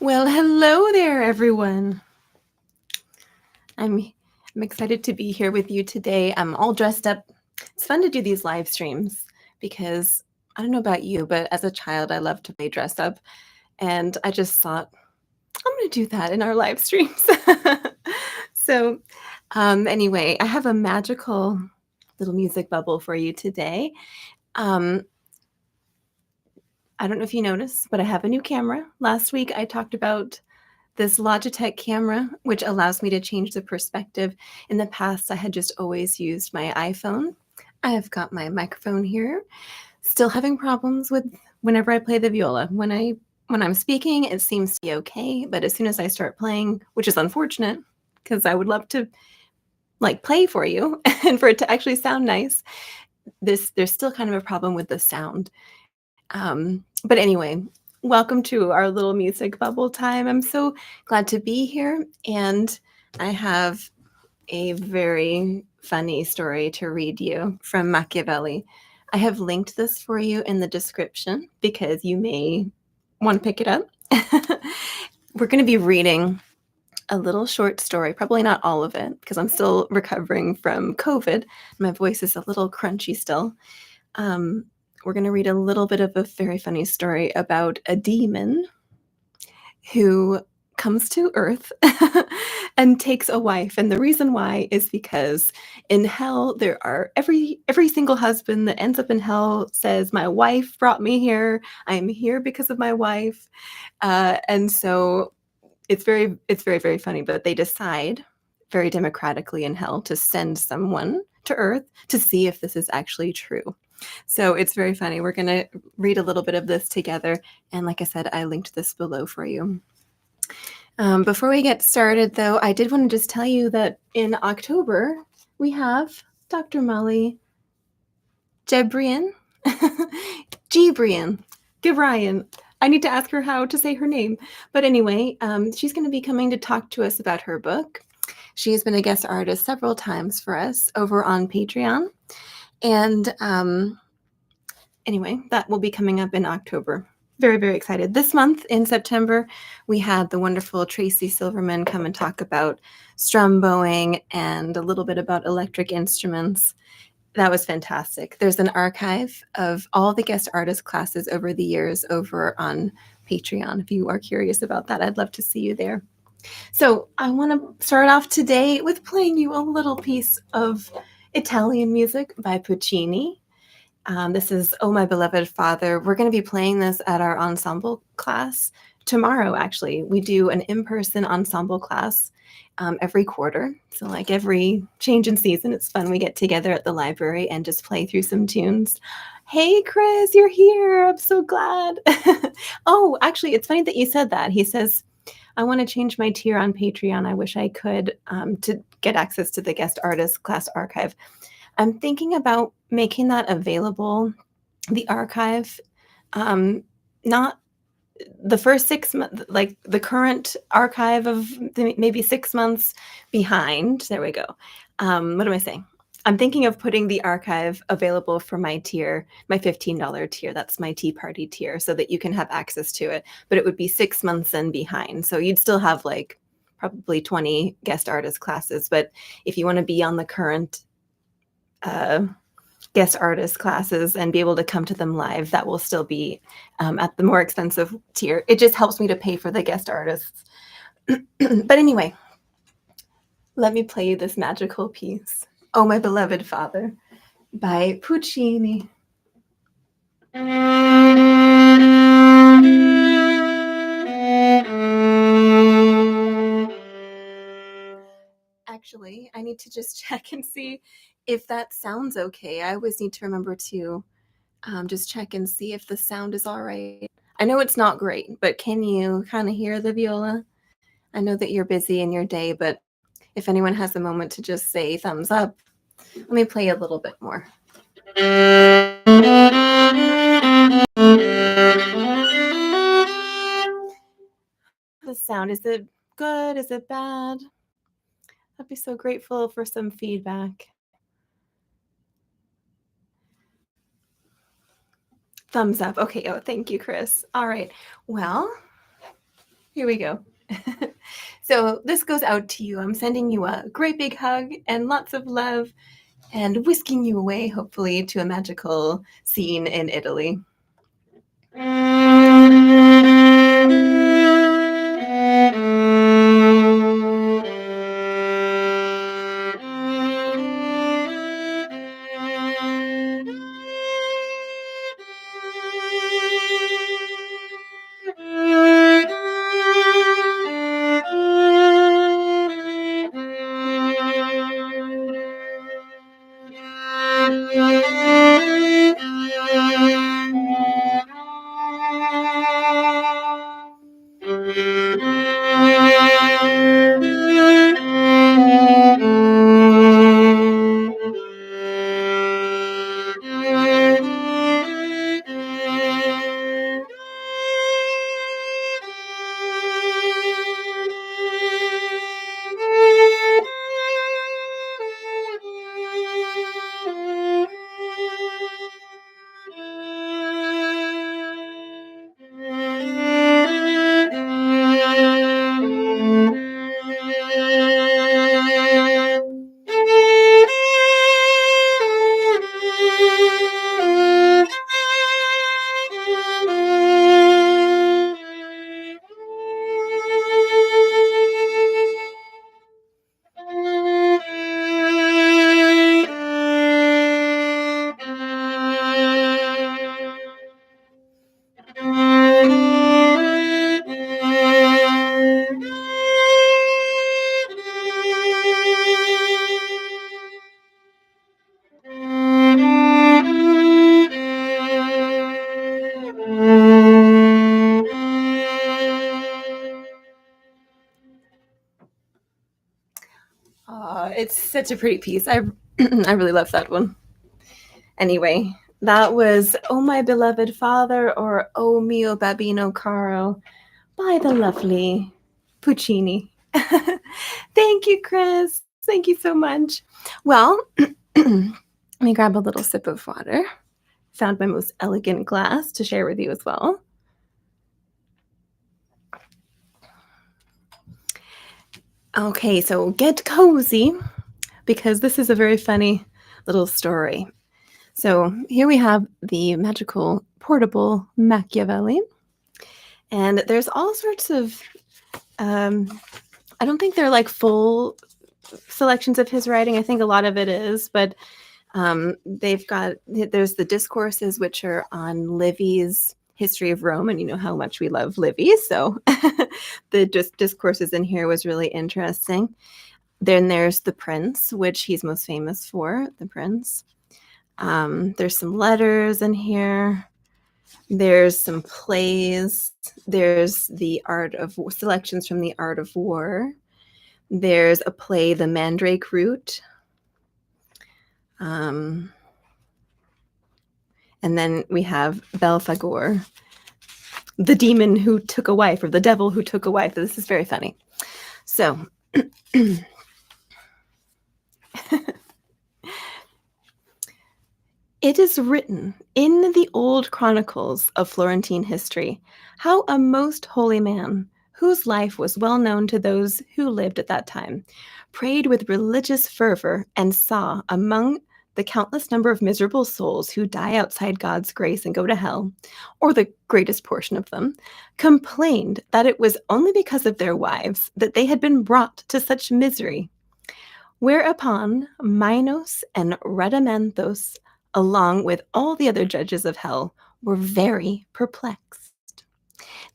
Well, hello there, everyone. I'm excited to be here with you today. I'm all dressed up. It's fun to do these live streams because I don't know about you, but as a child, I loved to play dress up, and I just thought I'm going to do that in our live streams. so, anyway, I have a magical little music bubble for you today. Um, I don't know if you noticed, but I have a new camera. Last week, I talked about this Logitech camera, which allows me to change the perspective. In the past, I had just always used my iPhone. I have got my microphone here. Still having problems with whenever I play the viola. When I'm speaking, it seems to be okay, but as soon as I start playing, which is unfortunate because I would love to play for you and for it to actually sound nice, there's still kind of a problem with the sound. But anyway, welcome to our little music bubble time. I'm so glad to be here, and I have a very funny story to read you from Machiavelli. I have linked this for you in the description because you may want to pick it up. We're going to be reading a little short story, probably not all of it because I'm still recovering from COVID. My voice is a little crunchy still. We're going to read a little bit of a very funny story about a demon who comes to Earth and takes a wife. And the reason why is because in hell, there are every single husband that ends up in hell says, "My wife brought me here. I am here because of my wife." And so it's very, very funny. But they decide very democratically in hell to send someone to Earth to see if this is actually true. So it's very funny. We're going to read a little bit of this together. And like I said, I linked this below for you. Before we get started, though, I did want to just tell you that in October, we have Dr. Molly Gebrian. Gibrian. I need to ask her how to say her name. But anyway, she's going to be coming to talk to us about her book. She has been a guest artist several times for us over on Patreon. And anyway, that will be coming up in October. Very, very excited. This month in September, we had the wonderful Tracy Silverman come and talk about strum bowing and a little bit about electric instruments. That was fantastic. There's an archive of all the guest artist classes over the years over on Patreon. If you are curious about that, I'd love to see you there. So I want to start off today with playing you a little piece of Italian music by Puccini. This is "Oh My Beloved Father." We're going to be playing this at our ensemble class tomorrow, actually. We do an in-person ensemble class every quarter. So like every change in season, it's fun. We get together at the library and just play through some tunes. Hey, Chris, you're here. I'm so glad. Oh, actually, it's funny that you said that. He says, "I want to change my tier on Patreon. I wish I could to get access to the guest artist class archive." I'm thinking about making that available, the archive, not the first 6 months, like the current archive of maybe 6 months behind. There we go. What am I saying? I'm thinking of putting the archive available for my tier, my $15 tier. That's my Tea Party tier, so that you can have access to it. But it would be 6 months and behind. So you'd still have like probably 20 guest artist classes. But if you want to be on the current guest artist classes and be able to come to them live, that will still be at the more expensive tier. It just helps me to pay for the guest artists. But anyway, let me play you this magical piece, "Oh My Beloved Father" by Puccini. Actually, I need to just check and see if that sounds okay. I always need to remember to just check and see if the sound is all right. I know it's not great, but can you kind of hear the viola? I know that you're busy in your day, but if anyone has a moment to just say thumbs up, let me play a little bit more. The sound, is it good? Is it bad? I'd be so grateful for some feedback. Thumbs up. Okay. Oh, thank you, Chris. All right. Well, Here we go. So this goes out to you. I'm sending you a great big hug and lots of love and whisking you away, hopefully, to a magical scene in Italy. It's such a pretty piece. I I really love that one. Anyway, that was "Oh My Beloved Father" or "Oh Mio Babino Caro" by the lovely Puccini. Thank you, Chris. Thank you so much. Well, let me grab a little sip of water. Found my most elegant glass to share with you as well. Okay, so get cozy because this is a very funny little story. So here we have the magical Portable Machiavelli, and there's all sorts of I don't think they're like full selections of his writing. I think a lot of it is, but there's the discourses, which are on Livy's history of Rome, and you know how much we love Livy, so the discourses in here was really interesting. Then there's the Prince, which he's most famous for, the Prince. There's some letters in here. There's some plays. There's the art of selections from the Art of War. There's a play, The Mandrake Root. And then we have Belfagor, the demon who took a wife, or the devil who took a wife. This is very funny. So it is written in the old chronicles of Florentine history how a most holy man, whose life was well known to those who lived at that time, prayed with religious fervor and saw among the countless number of miserable souls who die outside God's grace and go to hell, or the greatest portion of them, complained that it was only because of their wives that they had been brought to such misery. Whereupon Minos and Rhadamanthus, along with all the other judges of hell, were very perplexed.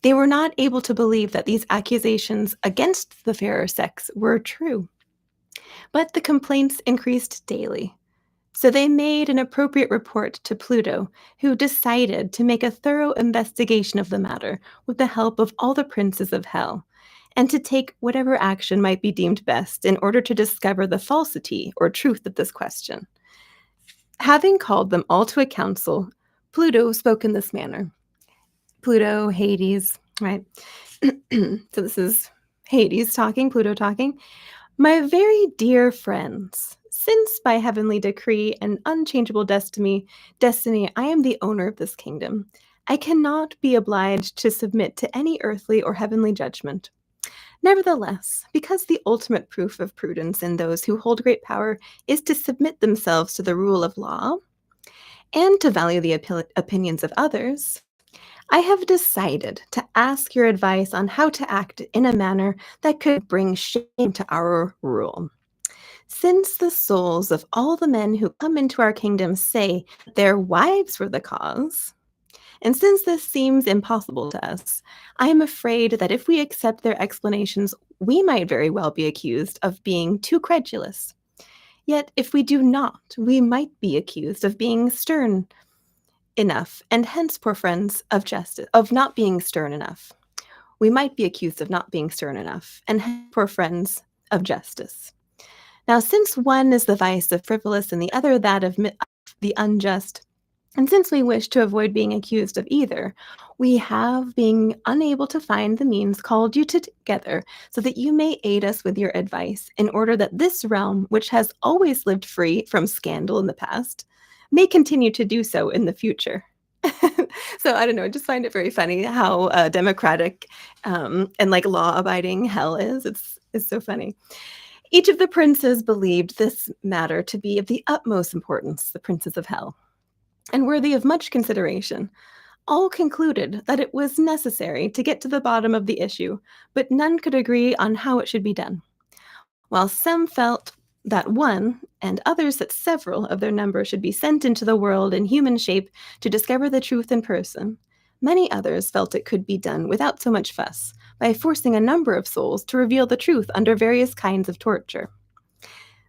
They were not able to believe that these accusations against the fairer sex were true. But the complaints increased daily. So they made an appropriate report to Pluto, who decided to make a thorough investigation of the matter with the help of all the princes of hell, and to take whatever action might be deemed best in order to discover the falsity or truth of this question. Having called them all to a council, Pluto spoke in this manner. Pluto, Hades, right? So this is Hades talking, Pluto talking. My very dear friends, since by heavenly decree and unchangeable destiny, I am the owner of this kingdom, I cannot be obliged to submit to any earthly or heavenly judgment. Nevertheless, because the ultimate proof of prudence in those who hold great power is to submit themselves to the rule of law and to value the opinions of others, I have decided to ask your advice on how to act in a manner that could bring shame to our rule. Since the souls of all the men who come into our kingdom say that their wives were the cause, and since this seems impossible to us, I am afraid that if we accept their explanations, we might very well be accused of being too credulous. Yet, if we do not, we might be accused of being stern enough, and hence, poor friends, of not being stern enough. We might be accused of not being stern enough, and hence, poor friends, of justice. Now, since one is the vice of frivolous and the other that of the unjust, and since we wish to avoid being accused of either, we have, being unable to find the means, called you together so that you may aid us with your advice, in order that this realm, which has always lived free from scandal in the past, may continue to do so in the future. So I don't know, I just find it very funny how democratic and like law-abiding hell is. It's so funny. Each of the princes believed this matter to be of the utmost importance, the princes of hell, and worthy of much consideration. All concluded that it was necessary to get to the bottom of the issue, but none could agree on how it should be done. While some felt that one, and others that several of their number should be sent into the world in human shape to discover the truth in person, many others felt it could be done without so much fuss, by forcing a number of souls to reveal the truth under various kinds of torture.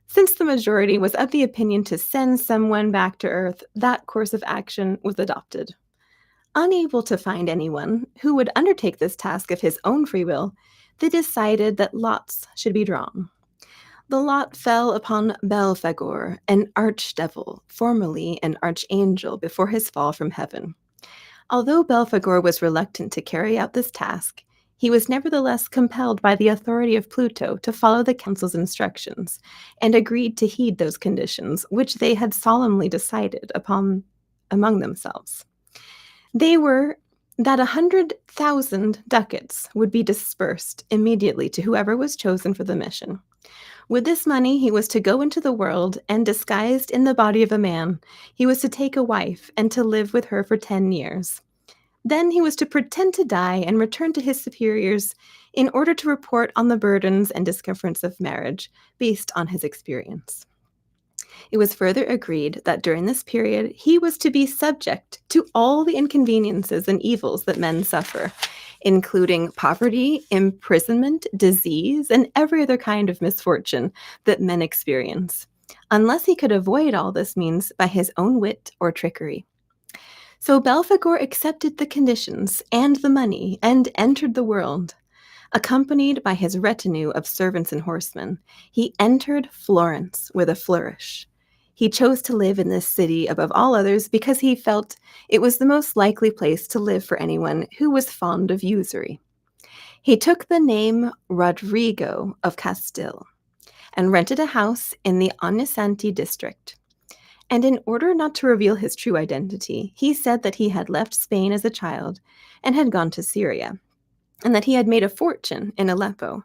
Since the majority was of the opinion to send someone back to Earth, that course of action was adopted. Unable to find anyone who would undertake this task of his own free will, they decided that lots should be drawn. The lot fell upon Belfagor, an archdevil, formerly an archangel before his fall from heaven. Although Belfagor was reluctant to carry out this task, he was nevertheless compelled by the authority of Pluto to follow the council's instructions, and agreed to heed those conditions which they had solemnly decided upon among themselves. They were that 100,000 ducats would be dispersed immediately to whoever was chosen for the mission. With this money, he was to go into the world, and disguised in the body of a man, he was to take a wife and to live with her for 10 years. Then he was to pretend to die and return to his superiors in order to report on the burdens and discomforts of marriage based on his experience. It was further agreed that during this period he was to be subject to all the inconveniences and evils that men suffer, including poverty, imprisonment, disease, and every other kind of misfortune that men experience, unless he could avoid all this means by his own wit or trickery. So Belphegor accepted the conditions and the money and entered the world. Accompanied by his retinue of servants and horsemen, he entered Florence with a flourish. He chose to live in this city above all others because he felt it was the most likely place to live for anyone who was fond of usury. He took the name Rodrigo of Castile and rented a house in the Ognissanti district. And in order not to reveal his true identity, he said that he had left Spain as a child and had gone to Syria, and that he had made a fortune in Aleppo,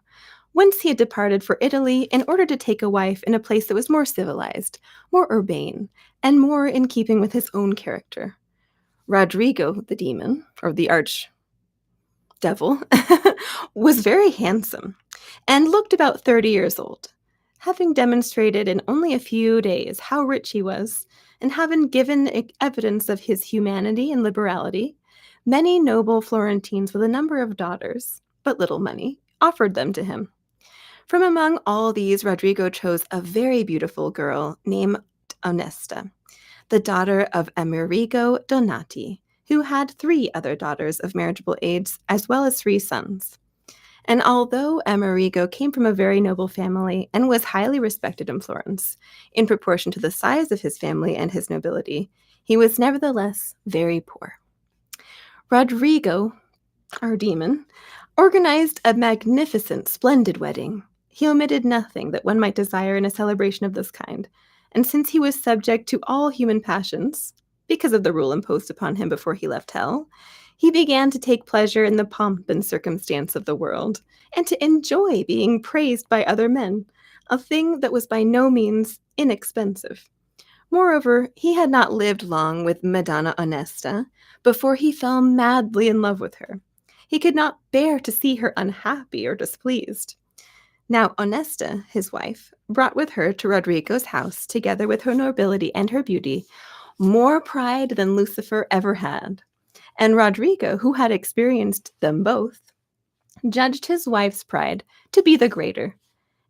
whence he had departed for Italy in order to take a wife in a place that was more civilized, more urbane, and more in keeping with his own character. Rodrigo, the demon, or the arch-devil, was very handsome and looked about 30 years old. Having demonstrated in only a few days how rich he was, and having given evidence of his humanity and liberality, many noble Florentines with a number of daughters, but little money, offered them to him. From among all these, Rodrigo chose a very beautiful girl named Onesta, the daughter of Amerigo Donati, who had 3 other daughters of marriageable age, as well as 3 sons. And although Amerigo came from a very noble family and was highly respected in Florence, in proportion to the size of his family and his nobility, he was nevertheless very poor. Rodrigo, our demon, organized a magnificent, splendid wedding. He omitted nothing that one might desire in a celebration of this kind, and since he was subject to all human passions, because of the rule imposed upon him before he left hell, he began to take pleasure in the pomp and circumstance of the world, and to enjoy being praised by other men, a thing that was by no means inexpensive. Moreover, he had not lived long with Madonna Onesta before he fell madly in love with her. He could not bear to see her unhappy or displeased. Now, Onesta, his wife, brought with her to Rodrigo's house, together with her nobility and her beauty, more pride than Lucifer ever had. And Rodrigo, who had experienced them both, judged his wife's pride to be the greater.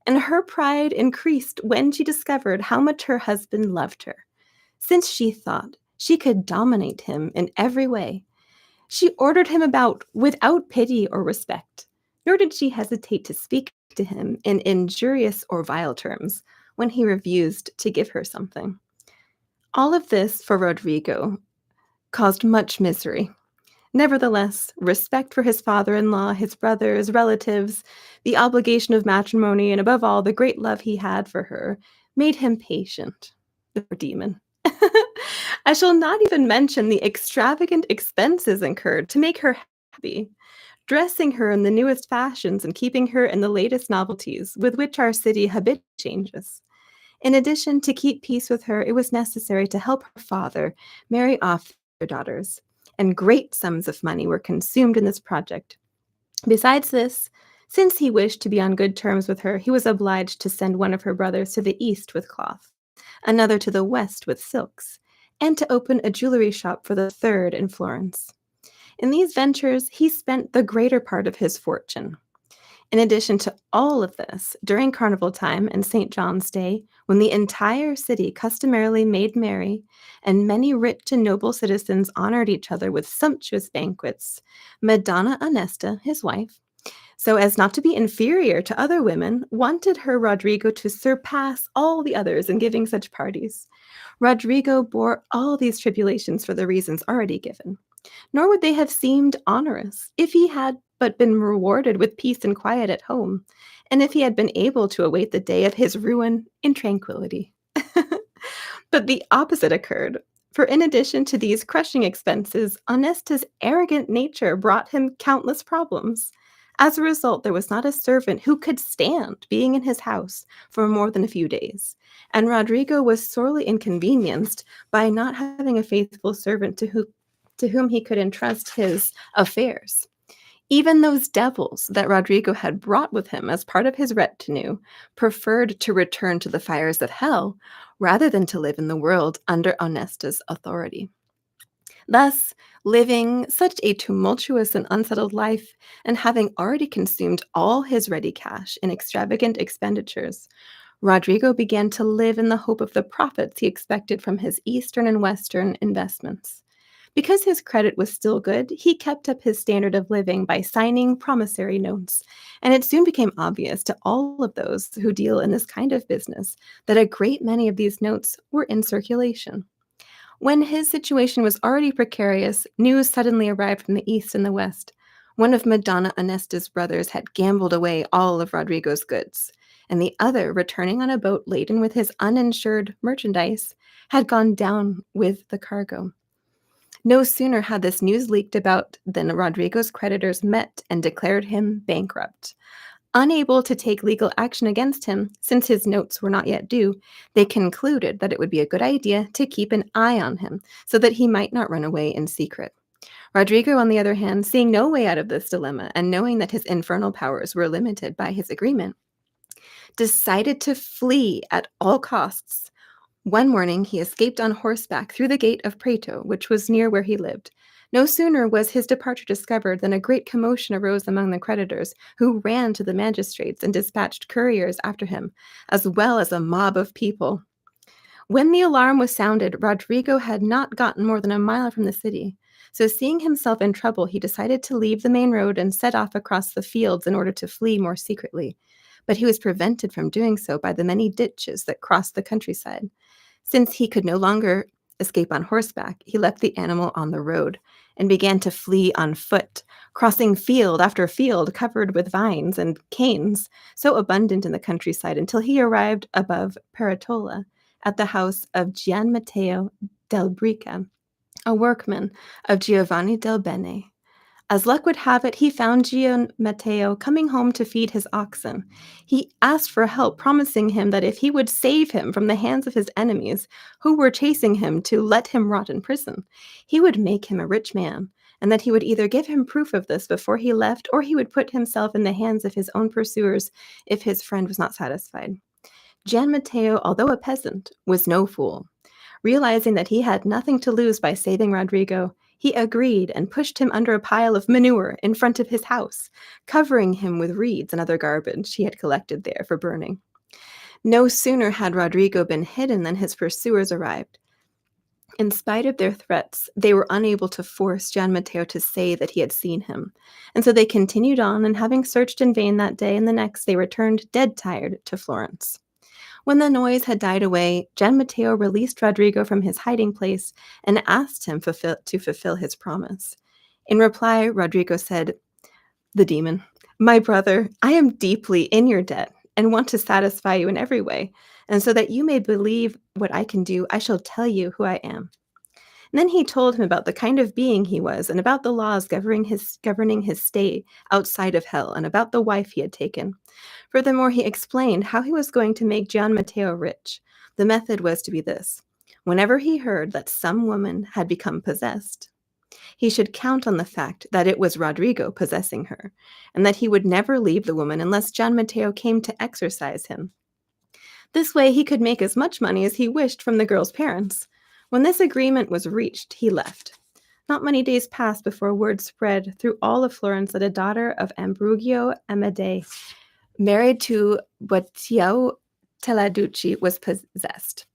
And her pride increased when she discovered how much her husband loved her, since she thought she could dominate him in every way. She ordered him about without pity or respect, nor did she hesitate to speak to him in injurious or vile terms when he refused to give her something. All of this for Rodrigo caused much misery. Nevertheless, respect for his father-in-law, his brothers, relatives, the obligation of matrimony, and above all, the great love he had for her, made him patient. The poor demon. I shall not even mention the extravagant expenses incurred to make her happy, dressing her in the newest fashions and keeping her in the latest novelties with which our city habitually changes. In addition, to keep peace with her, it was necessary to help her father marry off their daughters, and great sums of money were consumed in this project. Besides this, since he wished to be on good terms with her, he was obliged to send one of her brothers to the east with cloth, another to the west with silks, and to open a jewelry shop for the third in Florence. In these ventures, he spent the greater part of his fortune. In addition to all of this, during Carnival time and St. John's Day, when the entire city customarily made merry, and many rich and noble citizens honored each other with sumptuous banquets, Madonna Onesta, his wife, so as not to be inferior to other women, wanted her Rodrigo to surpass all the others in giving such parties. Rodrigo bore all these tribulations for the reasons already given. Nor would they have seemed onerous if he had but been rewarded with peace and quiet at home, and if he had been able to await the day of his ruin in tranquility. But the opposite occurred, for in addition to these crushing expenses, Onesta's arrogant nature brought him countless problems. As a result, there was not a servant who could stand being in his house for more than a few days, and Rodrigo was sorely inconvenienced by not having a faithful servant to whom he could entrust his affairs. Even those devils that Rodrigo had brought with him as part of his retinue preferred to return to the fires of hell rather than to live in the world under Onesta's authority. Thus, living such a tumultuous and unsettled life, and having already consumed all his ready cash in extravagant expenditures, Rodrigo began to live in the hope of the profits he expected from his eastern and western investments. Because his credit was still good, he kept up his standard of living by signing promissory notes, and it soon became obvious to all of those who deal in this kind of business that a great many of these notes were in circulation. When his situation was already precarious, news suddenly arrived from the east and the west. One of Madonna Onesta's brothers had gambled away all of Rodrigo's goods, and the other, returning on a boat laden with his uninsured merchandise, had gone down with the cargo. No sooner had this news leaked about than Rodrigo's creditors met and declared him bankrupt. Unable to take legal action against him, since his notes were not yet due, they concluded that it would be a good idea to keep an eye on him so that he might not run away in secret. Rodrigo, on the other hand, seeing no way out of this dilemma and knowing that his infernal powers were limited by his agreement, decided to flee at all costs. One morning he escaped on horseback through the gate of Prato, which was near where he lived. No sooner was his departure discovered than a great commotion arose among the creditors, who ran to the magistrates and dispatched couriers after him, as well as a mob of people. When the alarm was sounded, Rodrigo had not gotten more than a mile from the city. So seeing himself in trouble, he decided to leave the main road and set off across the fields in order to flee more secretly. But he was prevented from doing so by the many ditches that crossed the countryside. Since he could no longer escape on horseback, he left the animal on the road and began to flee on foot, crossing field after field covered with vines and canes, so abundant in the countryside, until he arrived above Peretola at the house of Gian Matteo del Brica. a workman of Giovanni del Bene. As luck would have it, he found Gian Matteo coming home to feed his oxen. He asked for help, promising him that if he would save him from the hands of his enemies, who were chasing him to let him rot in prison, he would make him a rich man, and that he would either give him proof of this before he left, or he would put himself in the hands of his own pursuers if his friend was not satisfied. Gian Matteo, although a peasant, was no fool. Realizing that he had nothing to lose by saving Rodrigo, he agreed and pushed him under a pile of manure in front of his house, covering him with reeds and other garbage he had collected there for burning. No sooner had Rodrigo been hidden than his pursuers arrived. In spite of their threats, they were unable to force Gian Matteo to say that he had seen him, and so they continued on, and having searched in vain that day and the next, they returned dead tired to Florence. When the noise had died away, Gian Matteo released Rodrigo from his hiding place and asked him to fulfill his promise. In reply, Rodrigo said, the demon, "My brother, I am deeply in your debt and want to satisfy you in every way, and so that you may believe what I can do, I shall tell you who I am." And then he told him about the kind of being he was and about the laws governing his stay outside of hell and about the wife he had taken. Furthermore, he explained how he was going to make Gian Matteo rich. The method was to be this: whenever he heard that some woman had become possessed, he should count on the fact that it was Rodrigo possessing her, and that he would never leave the woman unless Gian Matteo came to exorcise him. This way, he could make as much money as he wished from the girl's parents. When this agreement was reached, he left. Not many days passed before word spread through all of Florence that a daughter of Ambrogio Amadei, married to Bottio Teladucci, was possessed.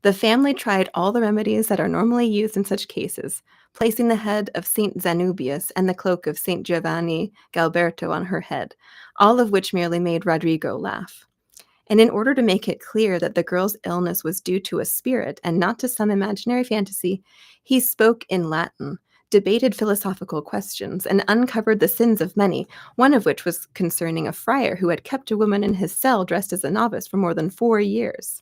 The family tried all the remedies that are normally used in such cases, placing the head of Saint Zanubius and the cloak of Saint Giovanni Galberto on her head, all of which merely made Rodrigo laugh. And in order to make it clear that the girl's illness was due to a spirit and not to some imaginary fantasy, he spoke in Latin, debated philosophical questions, and uncovered the sins of many, one of which was concerning a friar who had kept a woman in his cell dressed as a novice for more than 4 years.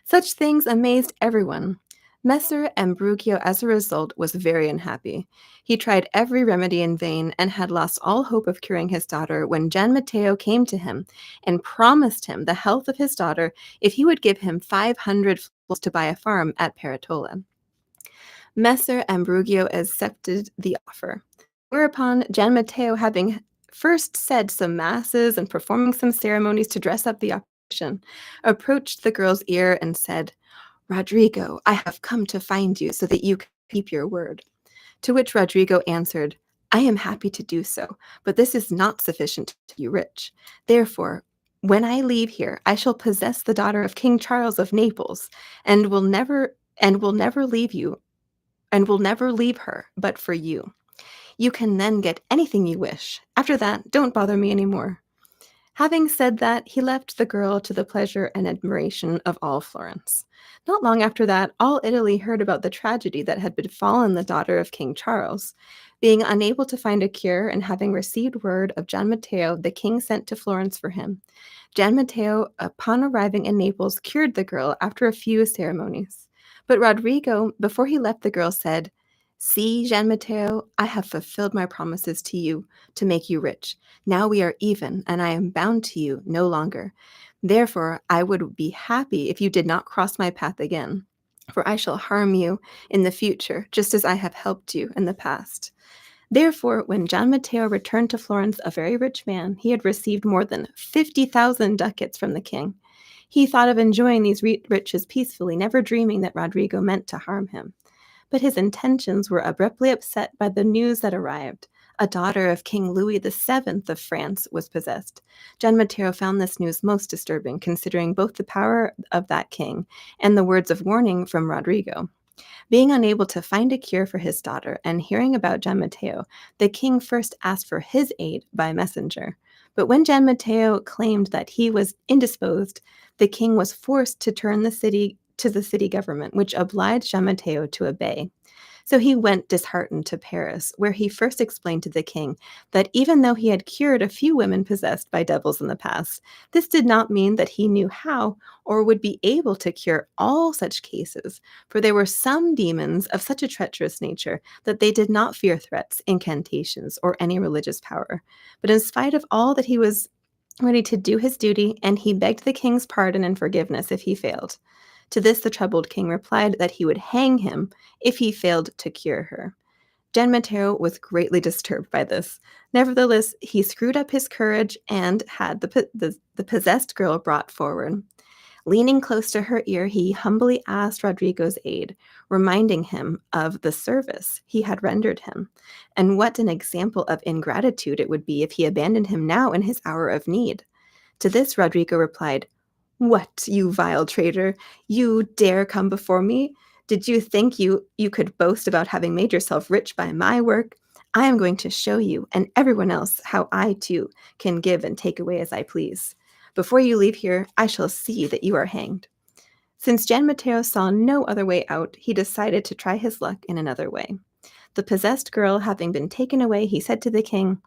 Such things amazed everyone. Messer Ambrugio, as a result, was very unhappy. He tried every remedy in vain and had lost all hope of curing his daughter when Gian Matteo came to him and promised him the health of his daughter if he would give him 500 florins to buy a farm at Peretola. Messer Ambrugio accepted the offer. Whereupon Gian Matteo, having first said some masses and performing some ceremonies to dress up the operation, approached the girl's ear and said, "Rodrigo, I have come to find you so that you can keep your word." To which Rodrigo answered, "I am happy to do so, but this is not sufficient to make you rich. Therefore, when I leave here, I shall possess the daughter of King Charles of Naples, and will never leave you, and will never leave her but for you. You can then get anything you wish. After that, don't bother me anymore." Having said that, he left the girl to the pleasure and admiration of all Florence. Not long after that, all Italy heard about the tragedy that had befallen the daughter of King Charles. Being unable to find a cure and having received word of Gian Matteo, the king sent to Florence for him. Gian Matteo, upon arriving in Naples, cured the girl after a few ceremonies. But Rodrigo, before he left the girl, said, "See, Gian Matteo, I have fulfilled my promises to you to make you rich. Now we are even, and I am bound to you no longer. Therefore, I would be happy if you did not cross my path again, for I shall harm you in the future, just as I have helped you in the past." Therefore, when Gian Matteo returned to Florence a very rich man, he had received more than 50,000 ducats from the king. He thought of enjoying these riches peacefully, never dreaming that Rodrigo meant to harm him. But his intentions were abruptly upset by the news that arrived. A daughter of King Louis VII of France was possessed. Gian Matteo found this news most disturbing, considering both the power of that king and the words of warning from Rodrigo. Being unable to find a cure for his daughter and hearing about Gian Matteo, the king first asked for his aid by messenger. But when Gian Matteo claimed that he was indisposed, the king was forced to turn the city to the city government, which obliged Gian Matteo to obey. So he went disheartened to Paris, where he first explained to the king that even though he had cured a few women possessed by devils in the past, this did not mean that he knew how or would be able to cure all such cases, for there were some demons of such a treacherous nature that they did not fear threats, incantations, or any religious power. But in spite of all that, he was ready to do his duty, and he begged the king's pardon and forgiveness if he failed. To this the troubled king replied that he would hang him if he failed to cure her. Gian Matteo was greatly disturbed by this. Nevertheless, he screwed up his courage and had the possessed girl brought forward. Leaning close to her ear, he humbly asked Rodrigo's aid, reminding him of the service he had rendered him, and what an example of ingratitude it would be if he abandoned him now in his hour of need. To this Rodrigo replied, "What, you vile traitor? You dare come before me? Did you think you could boast about having made yourself rich by my work? I am going to show you and everyone else how I, too, can give and take away as I please. Before you leave here, I shall see that you are hanged." Since Gian Matteo saw no other way out, he decided to try his luck in another way. The possessed girl having been taken away, he said to the king,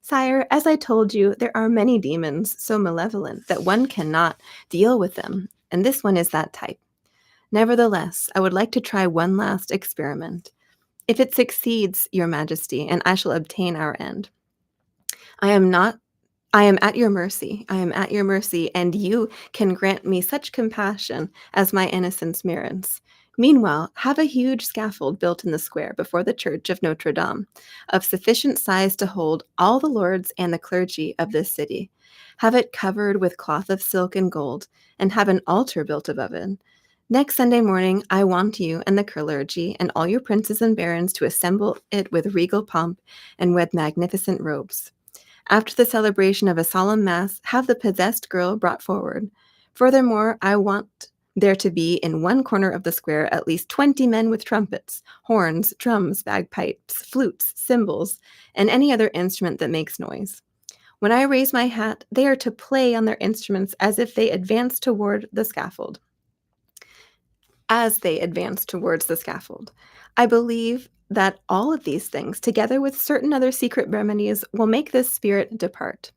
"Sire, as I told you, there are many demons so malevolent that one cannot deal with them, and this one is that type. Nevertheless, I would like to try one last experiment. If it succeeds, your majesty, and I shall obtain our end. I am not I am at your mercy. I am at your mercy, and you can grant me such compassion as my innocence merits. Meanwhile, have a huge scaffold built in the square before the church of Notre Dame, of sufficient size to hold all the lords and the clergy of this city. Have it covered with cloth of silk and gold, and have an altar built above it. Next Sunday morning, I want you and the clergy and all your princes and barons to assemble it with regal pomp and with magnificent robes. After the celebration of a solemn mass, have the possessed girl brought forward. Furthermore, I want there to be in one corner of the square at least 20 men with trumpets, horns, drums, bagpipes, flutes, cymbals, and any other instrument that makes noise. When I raise my hat, they are to play on their instruments as if they advance toward the scaffold. As they advance towards the scaffold. I believe that all of these things, together with certain other secret remedies, will make this spirit depart."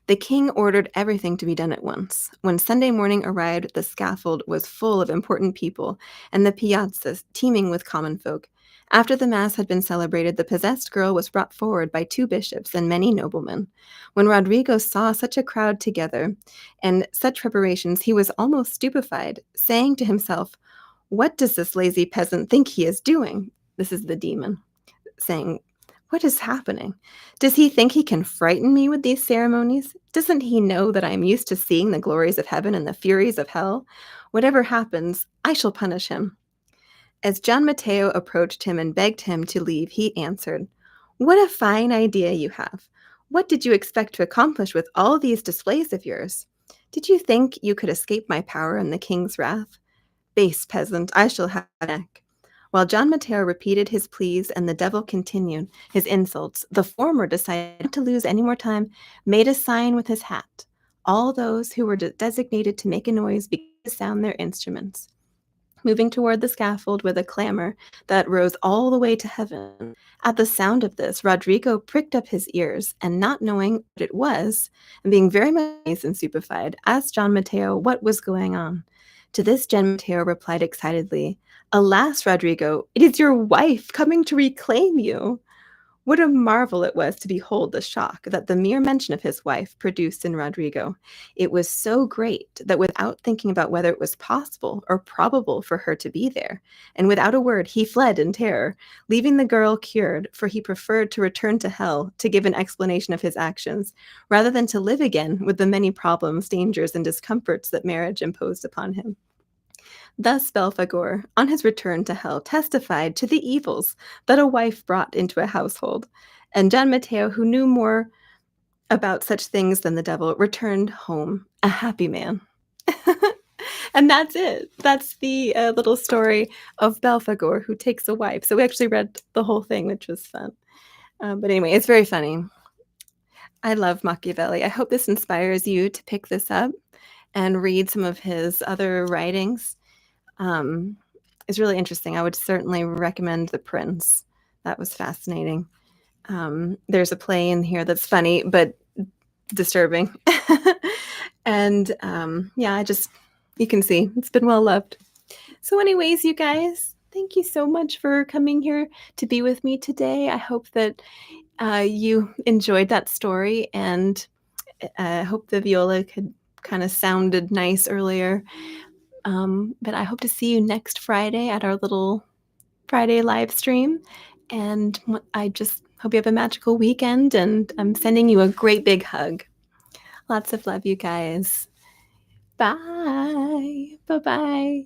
The king ordered everything to be done at once. When Sunday morning arrived, the scaffold was full of important people, and the piazzas teeming with common folk. After the mass had been celebrated, the possessed girl was brought forward by 2 bishops and many noblemen. When Rodrigo saw such a crowd together and such preparations, he was almost stupefied, saying to himself, "What does this lazy peasant think he is doing?" This is the demon saying, "What is happening? Does he think he can frighten me with these ceremonies? Doesn't he know that I am used to seeing the glories of heaven and the furies of hell? Whatever happens, I shall punish him." As Gian Matteo approached him and begged him to leave, he answered, "What a fine idea you have! What did you expect to accomplish with all these displays of yours? Did you think you could escape my power and the king's wrath? Base peasant, I shall have a neck." While Gian Matteo repeated his pleas and the devil continued his insults, the former decided not to lose any more time, made a sign with his hat. All those who were designated to make a noise began to sound their instruments, moving toward the scaffold with a clamor that rose all the way to heaven. At the sound of this, Rodrigo pricked up his ears, and not knowing what it was, and being very much amazed and stupefied, asked Gian Matteo what was going on. To this, Gian Matteo replied excitedly, "Alas, Rodrigo, it is your wife coming to reclaim you." What a marvel it was to behold the shock that the mere mention of his wife produced in Rodrigo. It was so great that without thinking about whether it was possible or probable for her to be there, and without a word, he fled in terror, leaving the girl cured, for he preferred to return to hell to give an explanation of his actions, rather than to live again with the many problems, dangers, and discomforts that marriage imposed upon him. Thus Belfagor, on his return to hell, testified to the evils that a wife brought into a household, and Gian Matteo, who knew more about such things than the devil, returned home a happy man. And that's it. That's the little story of Belfagor, who takes a wife. So we actually read the whole thing, which was fun. But anyway, it's very funny. I love Machiavelli. I hope this inspires you to pick this up and read some of his other writings. Um, is really interesting. I would certainly recommend The Prince. That was fascinating. There's a play in here that's funny but disturbing. And yeah, you can see it's been well loved. So anyways, you guys, thank you so much for coming here to be with me today. I hope that you enjoyed that story, and I hope the viola could kind of sounded nice earlier. But I hope to see you next Friday at our little Friday live stream. And I just hope you have a magical weekend, and I'm sending you a great big hug. Lots of love, you guys. Bye. Bye-bye.